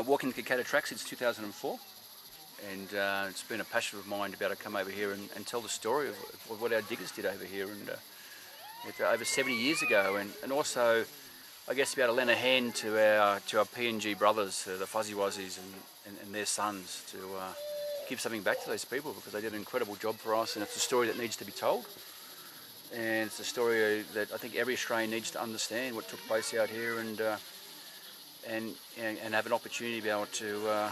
Walking the Kokoda track since 2004, and it's been a passion of mine to be able to come over here and tell the story of what our diggers did over here, and over 70 years ago, and also I guess to be able to lend a hand to our PNG brothers, the Fuzzy Wuzzies and their sons, to give something back to those people, because they did an incredible job for us, and it's a story that needs to be told, and it's a story that I think every Australian needs to understand what took place out here, and have an opportunity to be able to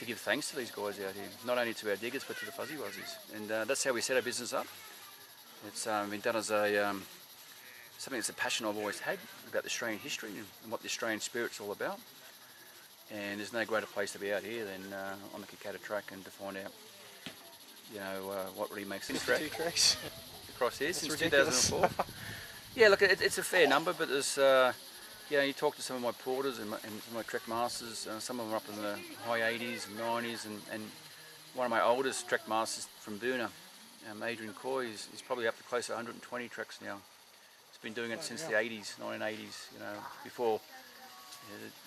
give thanks to these guys out here, not only to our diggers but to the Fuzzy Wuzzies, and that's how we set our business up. It's been done as something that's a passion I've always had about the Australian history and what the Australian spirit's all about. And there's no greater place to be out here than on the Kokoda track, and to find out, what really makes this track. 52 tracks Across here since ridiculous. 2004. Yeah, look, it's a fair number, but there's, you talk to some of my porters and my trek masters. Some of them are up in the high 80s and 90s, and one of my oldest trek masters from Boona, Adrian Coy, is probably up to close to 120 treks now. He's been doing it since the 80s, 1980s. Before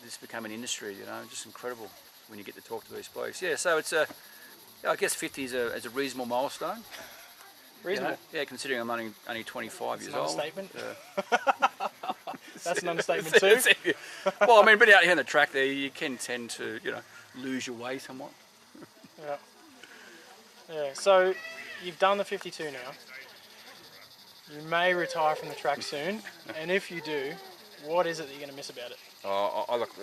this became an industry. Just incredible when you get to talk to these blokes. Yeah, so it's I guess 50 is a reasonable milestone. Reasonable. Yeah, considering I'm only 25 years old. Understatement. That's an understatement too. Well, I mean, but out here on the track there, you can tend to, lose your way somewhat. Yeah. So you've done the 52 now. You may retire from the track soon, and if you do, what is it that you're going to miss about it? Look,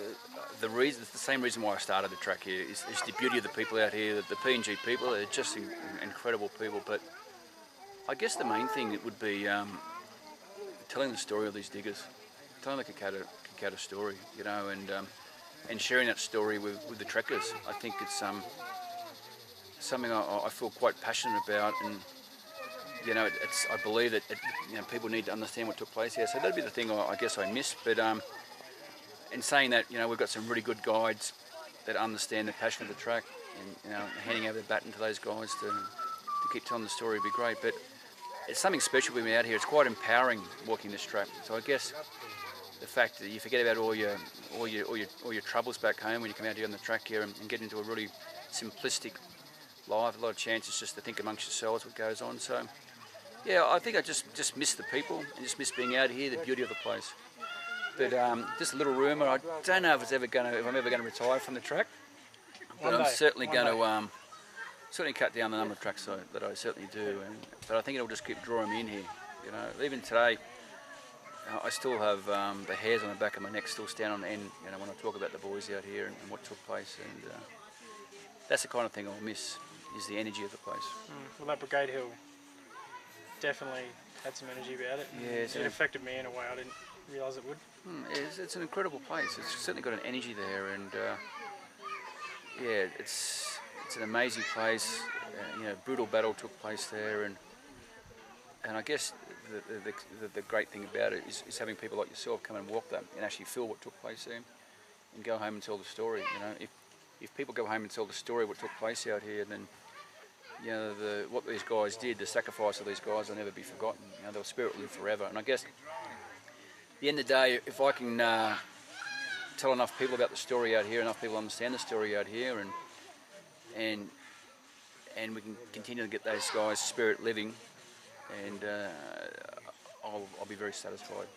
the same reason why I started the track here is the beauty of the people out here. The PNG people are just incredible people. But I guess the main thing it would be telling the story of these diggers, telling the Kokoda story, and sharing that story with the trekkers. I think it's something I feel quite passionate about, and I believe that people need to understand what took place here. So that'd be the thing I guess I miss. But in saying that, we've got some really good guides that understand the passion of the track, and handing over the baton to those guys to keep telling the story would be great. But it's something special with me out here. It's quite empowering walking this track. So I guess the fact that you forget about all your troubles back home when you come out here on the track here, and get into a really simplistic life. A lot of chances just to think amongst yourselves what goes on. So yeah, I think I just miss the people and just miss being out here, the beauty of the place. But just a little rumour, I don't know if I'm ever going to retire from the track, but I'm certainly going to certainly cut down the number of tracks that I certainly do. But I think it'll just keep drawing me in here. Even today, I still have the hairs on the back of my neck still stand on end. When I talk about the boys out here and what took place, and that's the kind of thing I'll miss, is the energy of the place. Well, that Brigade Hill definitely had some energy about it. Yeah, it affected me in a way I didn't realise it would. It's an incredible place. It's certainly got an energy there, and yeah, it's an amazing place. Brutal battle took place there, and I guess the great thing about it is having people like yourself come and walk that and actually feel what took place there, and go home and tell the story. If people go home and tell the story of what took place out here, then what these guys did, the sacrifice of these guys, will never be forgotten. Their spirit will live forever. And I guess at the end of the day, if I can tell enough people about the story out here, enough people understand the story out here, and we can continue to get those guys' spirit living, and I'll be very satisfied.